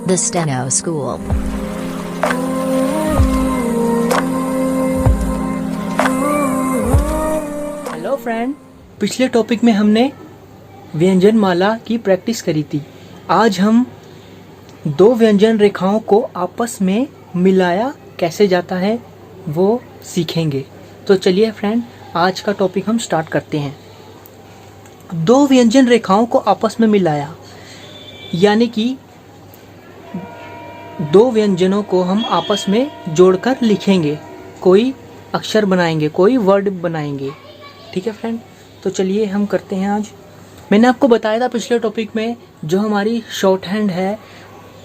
The Steno School. Hello friend, पिछले topic में हमने व्यंजन माला की प्रैक्टिस करी थी। आज हम दो व्यंजन रेखाओं को आपस में मिलाया कैसे जाता है वो सीखेंगे। तो चलिए फ्रेंड, आज का टॉपिक हम स्टार्ट करते हैं। दो व्यंजन रेखाओं को आपस में मिलाया, यानी कि दो व्यंजनों को हम आपस में जोड़कर लिखेंगे, कोई अक्षर बनाएंगे, कोई वर्ड बनाएंगे। ठीक है फ्रेंड, तो चलिए हम करते हैं। आज मैंने आपको बताया था पिछले टॉपिक में, जो हमारी शॉर्ट हैंड है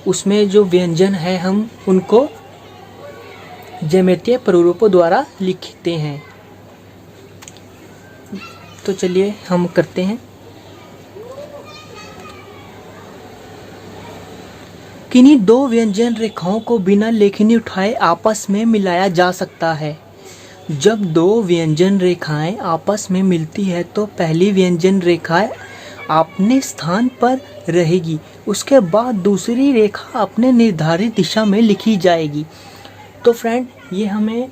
उसमें जो व्यंजन है हम उनको ज्यामितीय प्रारूपों द्वारा लिखते हैं। तो चलिए हम करते हैं। किन्हीं दो व्यंजन रेखाओं को बिना लेखनी उठाए आपस में मिलाया जा सकता है। जब दो व्यंजन रेखाएं आपस में मिलती है तो पहली व्यंजन रेखा अपने स्थान पर रहेगी, उसके बाद दूसरी रेखा अपने निर्धारित दिशा में लिखी जाएगी। तो फ्रेंड, ये हमें,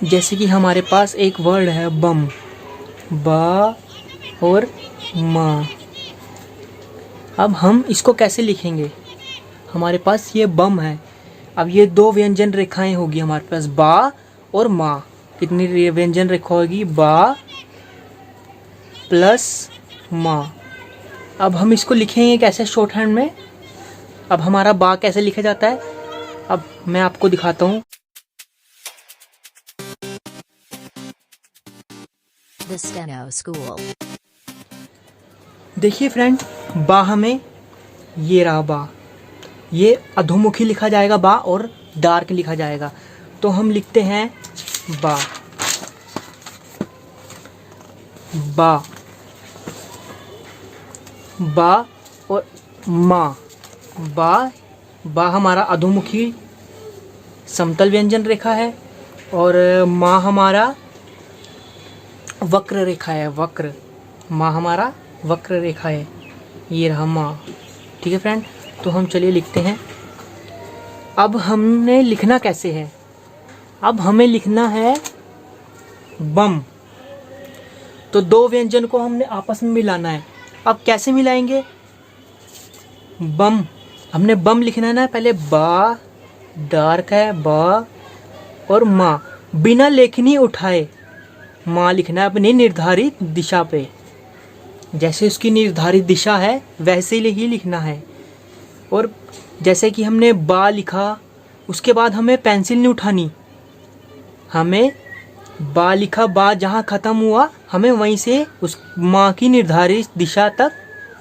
जैसे कि हमारे पास एक वर्ड है बम, बा और मा। अब हम इसको कैसे लिखेंगे? हमारे पास ये बम है, अब ये दो व्यंजन रेखाएं होगी हमारे पास, बा और माँ। कितनी व्यंजन रेखा होगी? बा प्लस माँ। अब हम इसको लिखेंगे कैसे शॉर्ट हैंड में? अब हमारा बा कैसे लिखा जाता है, अब मैं आपको दिखाता हूँ। The Steno School. देखिए फ्रेंड, बा हमें ये रहा बा, ये अधोमुखी लिखा जाएगा बा और डार्क लिखा जाएगा। तो हम लिखते हैं बा, बा, बा और माँ। बा हमारा अधोमुखी समतल व्यंजन रेखा है और माँ हमारा वक्र रेखा है, वक्र। माँ हमारा वक्र रेखा है, ये रहा माँ। ठीक है फ्रेंड, तो हम चलिए लिखते हैं। अब हमने लिखना कैसे है? अब हमें लिखना है बम। तो दो व्यंजन को हमने आपस में मिलाना है। अब कैसे मिलाएंगे? बम, हमने बम लिखना है ना, पहले बा डार्क है बा और माँ, बिना लेखनी उठाए माँ लिखना है अपनी निर्धारित दिशा पे। जैसे उसकी निर्धारित दिशा है वैसे ही लिखना है। और जैसे कि हमने बा लिखा, उसके बाद हमें पेंसिल नहीं उठानी, हमें बा लिखा, बा जहाँ ख़त्म हुआ हमें वहीं से उस माँ की निर्धारित दिशा तक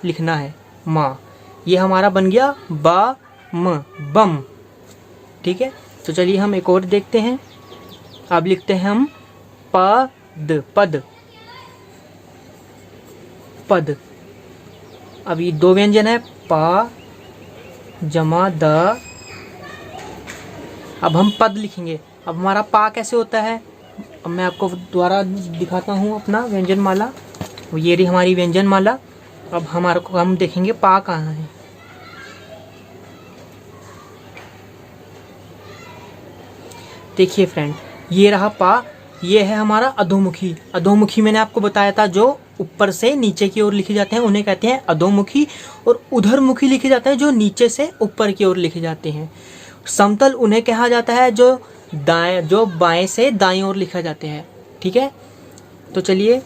लिखना है, माँ। ये हमारा बन गया बा म, बम। ठीक है, तो चलिए हम एक और देखते हैं। अब लिखते हैं हम पद, पद, पद। अब ये दो व्यंजन है, पा जमा द। अब हम पद लिखेंगे। अब हमारा पा कैसे होता है? अब मैं आपको दोबारा दिखाता हूँ अपना व्यंजन माला। ये रही हमारी व्यंजन माला। अब हमारे को हम देखेंगे पा कहाँ है। देखिए फ्रेंड, ये रहा पा, ये है हमारा अधोमुखी। अधोमुखी मैंने आपको बताया था, जो ऊपर से नीचे की ओर लिखे जाते हैं उन्हें कहते हैं अधोमुखी, और उधरमुखी लिखे जाते हैं जो नीचे से ऊपर की ओर लिखे जाते हैं। समतल उन्हें कहा जाता है जो दाएं, जो बाएं से दाईं ओर लिखा जाते हैं। ठीक है, तो चलिए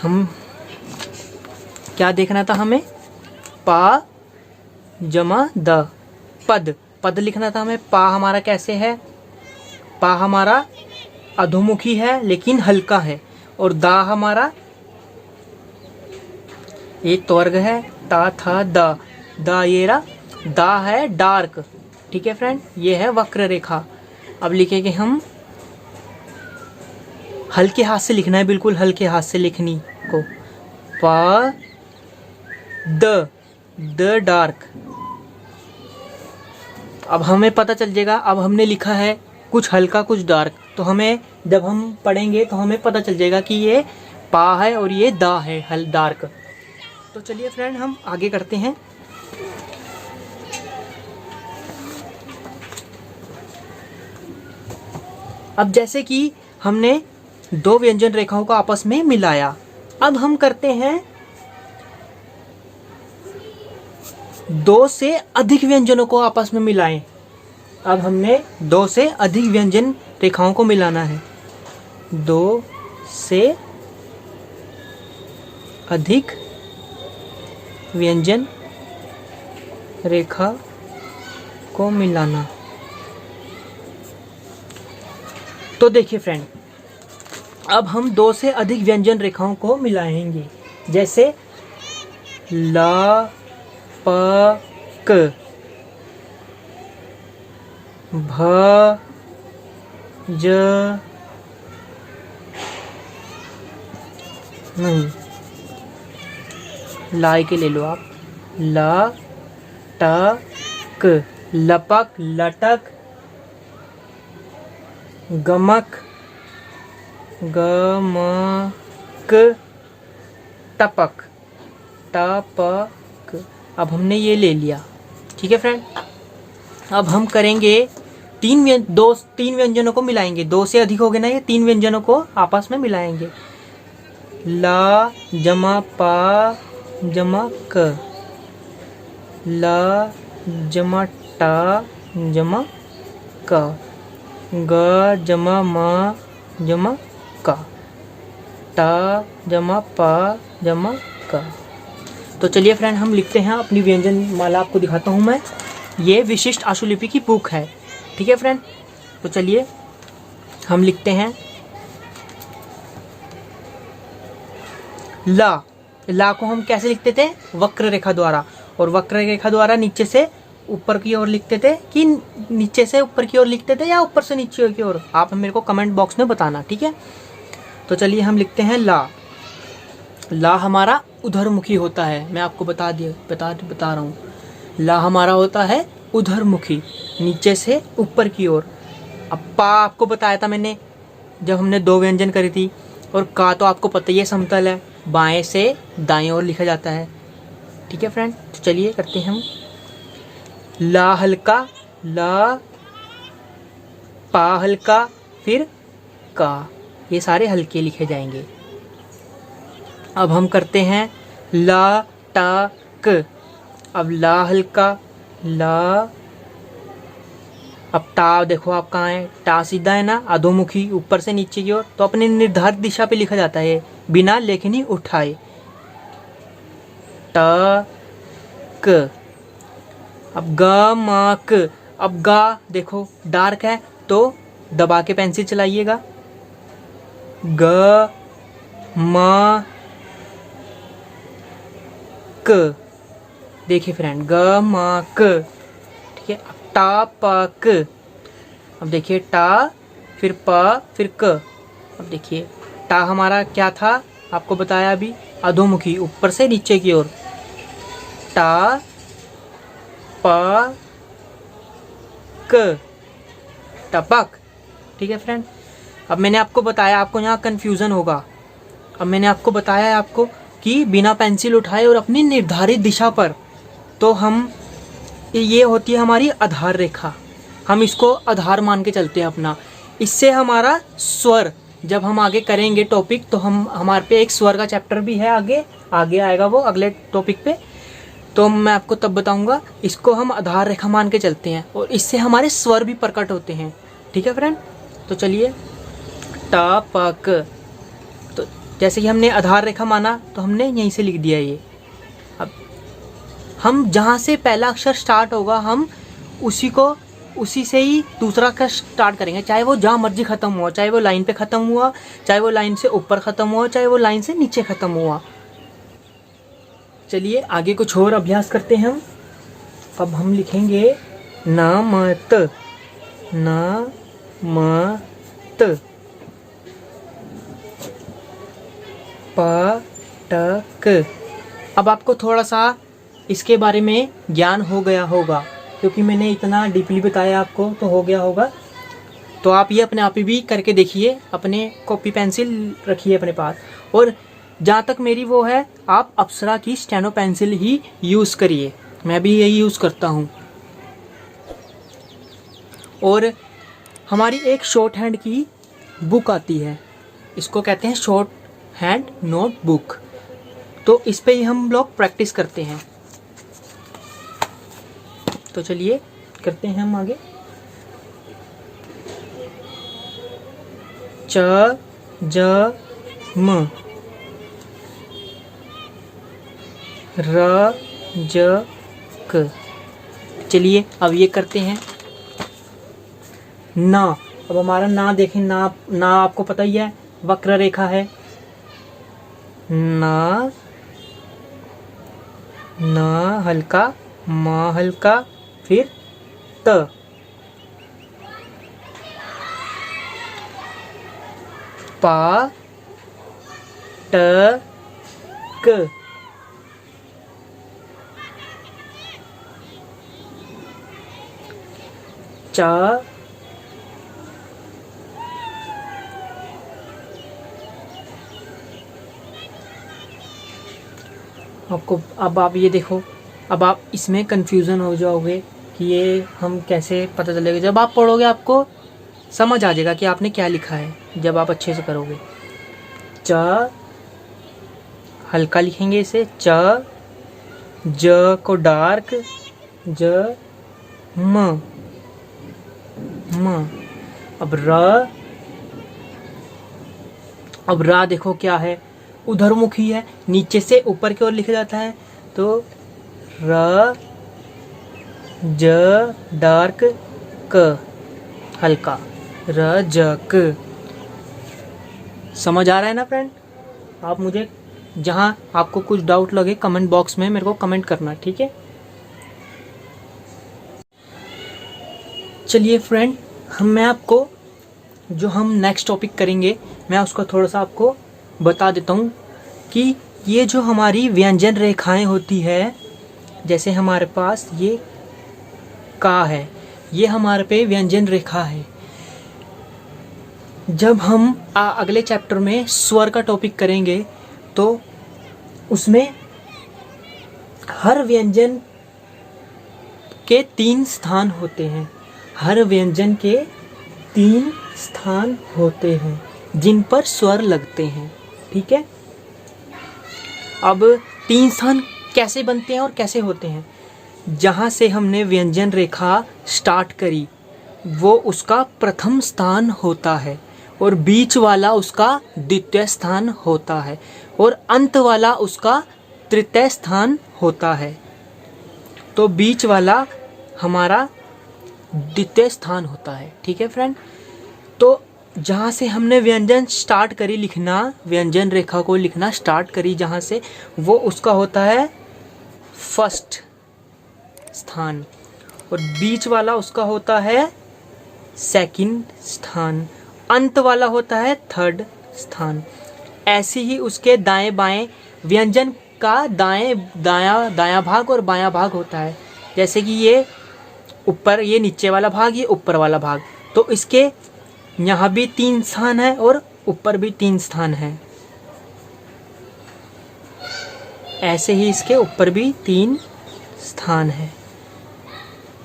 हम क्या देखना था हमें? पा जमा द, पद, पद लिखना था हमें। पा हमारा कैसे है? पा हमारा अधोमुखी है लेकिन हल्का है, और दा हमारा एक त्वर्ग है, ता था दा, दा ये रहा, दा है डार्क। ठीक है फ्रेंड, ये है वक्र रेखा। अब लिखेंगे हम, हल्के हाथ से लिखना है, बिल्कुल हल्के हाथ से लिखनी को। पा द डार्क। अब हमें पता चल जाएगा, अब हमने लिखा है कुछ हल्का कुछ डार्क, तो हमें जब हम पढ़ेंगे तो हमें पता चल जाएगा कि ये पा है और ये दा है, हल डार्क। तो चलिए फ्रेंड, हम आगे करते हैं। अब जैसे कि हमने दो व्यंजन रेखाओं को आपस में मिलाया, अब हम करते हैं दो से अधिक व्यंजनों को आपस में मिलाएं। अब हमने दो से अधिक व्यंजन रेखाओं को मिलाना है। दो से अधिक व्यंजन रेखा को मिलाना। तो देखिए फ्रेंड, अब हम दो से अधिक व्यंजन रेखाओं को मिलाएंगे। जैसे ला प क, भ ज नहीं, लाए के ले लो आप, ला ट क, लपक लटक, गमक गमक, टपक टपक। अब हमने ये ले लिया, ठीक है फ्रेंड। अब हम करेंगे तीन व्यंजनों को मिलाएंगे। दो से अधिक हो गए ना, ये तीन व्यंजनों को आपस में मिलाएंगे। ला जमा पा जमा क, ला जमा टा जमा क, ग जमा म जमा का, टा जमा पा जमा का। तो चलिए फ्रेंड, हम लिखते हैं अपनी व्यंजन माला। आपको दिखाता हूँ मैं, ये विशिष्ट आशुलिपि की बुक है, ठीक है फ्रेंड। तो चलिए हम लिखते हैं ला। ला को हम कैसे लिखते थे? वक्र रेखा द्वारा। और वक्र रेखा द्वारा नीचे से ऊपर की ओर लिखते थे कि नीचे से ऊपर की ओर लिखते थे या ऊपर से नीचे की ओर, आप मेरे को कमेंट बॉक्स में बताना, ठीक है। तो चलिए हम लिखते हैं ला। ला हमारा उधरमुखी होता है, मैं आपको बता रहा हूँ। ला हमारा होता है उधरमुखी, नीचे से ऊपर की ओर। अब पा आपको बताया था मैंने जब हमने दो व्यंजन करी थी। और का तो आपको पता ही है, समतल है, बाएं से दाएं ओर लिखा जाता है, ठीक है फ्रेंड। तो चलिए करते हैं हम ला हल्का, ला पा हल्का, फिर का, ये सारे हल्के लिखे जाएंगे। अब हम करते हैं ला टा क। अब ला हल्का, ला, अब टा देखो आप कहाँ है, टा सीधा है ना, अधोमुखी ऊपर से नीचे की ओर, तो अपने निर्धारित दिशा पे लिखा जाता है बिना लेखनी उठाए। ट क। अब ग म क। अब गा देखो डार्क है तो दबा के पेंसिल चलाइएगा। ग म क। देखिए फ्रेंड, ग म क, ठीक है। अब टा प क। अब देखिए टा, फिर प, फिर क। अब देखिए टा हमारा क्या था, आपको बताया अभी, अधोमुखी ऊपर से नीचे की ओर। टा प क, टपक, ठीक है फ्रेंड। अब मैंने आपको बताया, आपको यहाँ कंफ्यूजन होगा। अब मैंने आपको बताया है आपको कि बिना पेंसिल उठाए और अपनी निर्धारित दिशा पर, तो हम, ये होती है हमारी आधार रेखा, हम इसको आधार मान के चलते हैं अपना। इससे हमारा स्वर, जब हम आगे करेंगे टॉपिक, तो हमारे पे एक स्वर का चैप्टर भी है, आगे आएगा वो अगले टॉपिक पे, तो मैं आपको तब बताऊंगा। इसको हम आधार रेखा मान के चलते हैं और इससे हमारे स्वर भी प्रकट होते हैं, ठीक है फ्रेंड। तो चलिए टा प क, तो जैसे कि हमने आधार रेखा माना तो हमने यहीं से लिख दिया ये। अब हम जहाँ से पहला अक्षर स्टार्ट होगा, हम उसी से ही दूसरा अक्षर स्टार्ट करेंगे, चाहे वो जहाँ मर्जी ख़त्म हुआ, चाहे वो लाइन पे ख़त्म हुआ, चाहे वो लाइन से ऊपर ख़त्म हुआ, चाहे वो लाइन से नीचे ख़त्म हुआ। चलिए आगे कुछ और अभ्यास करते हैं हम। अब हम लिखेंगे नामत, नामत, पटक। अब आपको थोड़ा सा इसके बारे में ज्ञान हो गया होगा, क्योंकि मैंने इतना डीपली बताया आपको, तो हो गया होगा। तो आप ये अपने आप ही भी करके देखिए, अपने कॉपी पेंसिल रखिए अपने पास, और जहाँ तक मेरी वो है, आप अप्सरा की स्टेनो पेंसिल ही यूज़ करिए, मैं भी यही यूज़ करता हूँ। और हमारी एक शॉर्ट हैंड की बुक आती है, इसको कहते हैं शॉर्ट हैंड नोट बुक। तो इस पे ही हम लोग प्रैक्टिस करते हैं। तो चलिए करते हैं हम आगे। च ज म, र ज क। चलिए अब ये करते हैं ना। अब हमारा ना देखें, ना आपको पता ही है वक्र रेखा है। ना, ना हल्का, मा हल्का, फिर त। पा ट क। चा आपको, अब आप ये देखो, अब आप इसमें कंफ्यूजन हो जाओगे कि ये हम कैसे पता चलेगा। जब आप पढ़ोगे आपको समझ आ जाएगा कि आपने क्या लिखा है, जब आप अच्छे से करोगे। च हल्का लिखेंगे इसे, च। ज को डार्क, ज म, म। अब र, अब रा देखो क्या है, उधरमुखी है, नीचे से ऊपर की ओर लिखा जाता है। तो र ज डार्क क हल्का, र ज क। समझ आ रहा है ना फ्रेंड? आप मुझे जहाँ आपको कुछ डाउट लगे कमेंट बॉक्स में मेरे को कमेंट करना, ठीक है। चलिए फ्रेंड, मैं आपको जो हम नेक्स्ट टॉपिक करेंगे मैं उसको थोड़ा सा आपको बता देता हूँ कि ये जो हमारी व्यंजन रेखाएं होती है, जैसे हमारे पास ये का है, ये हमारे पे व्यंजन रेखा है। जब हम अगले चैप्टर में स्वर का टॉपिक करेंगे तो उसमें हर व्यंजन के 3 स्थान होते हैं। हर व्यंजन के 3 स्थान होते हैं जिन पर स्वर लगते हैं, ठीक है। अब 3 स्थान कैसे बनते हैं और कैसे होते हैं? जहाँ से हमने व्यंजन रेखा स्टार्ट करी वो उसका प्रथम स्थान होता है, और बीच वाला उसका द्वितीय स्थान होता है, और अंत वाला उसका तृतीय स्थान होता है। तो बीच वाला हमारा द्वितीय स्थान होता है, ठीक है फ्रेंड। तो जहाँ से हमने व्यंजन स्टार्ट करी लिखना, व्यंजन रेखा को लिखना स्टार्ट करी जहाँ से, वो उसका होता है फर्स्ट स्थान, और बीच वाला उसका होता है सेकंड स्थान, अंत वाला होता है थर्ड स्थान। ऐसे ही उसके दाएं बाएं व्यंजन का दायां भाग और बायां भाग होता है। जैसे कि ये ऊपर, ये नीचे वाला भाग, ये ऊपर वाला भाग, तो इसके यहाँ भी 3 स्थान है और ऊपर भी 3 स्थान है। ऐसे ही इसके ऊपर भी 3 स्थान है।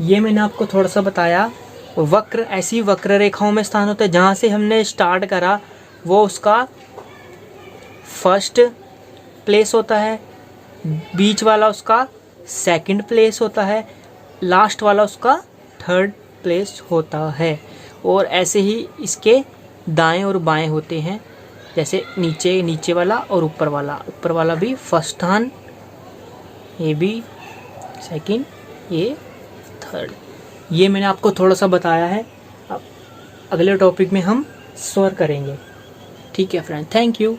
ये मैंने आपको थोड़ा सा बताया। वक्र, ऐसी वक्र रेखाओं में स्थान होता है जहाँ से हमने स्टार्ट करा वो उसका फर्स्ट प्लेस होता है, बीच वाला उसका सेकंड प्लेस होता है, लास्ट वाला उसका थर्ड प्लेस होता है। और ऐसे ही इसके दाएं और बाएं होते हैं, जैसे नीचे वाला और ऊपर वाला भी फर्स्ट स्थान, ये भी सेकंड, ये थर्ड। ये मैंने आपको थोड़ा सा बताया है। अब अगले टॉपिक में हम स्वर करेंगे, ठीक है फ्रेंड। Thank you.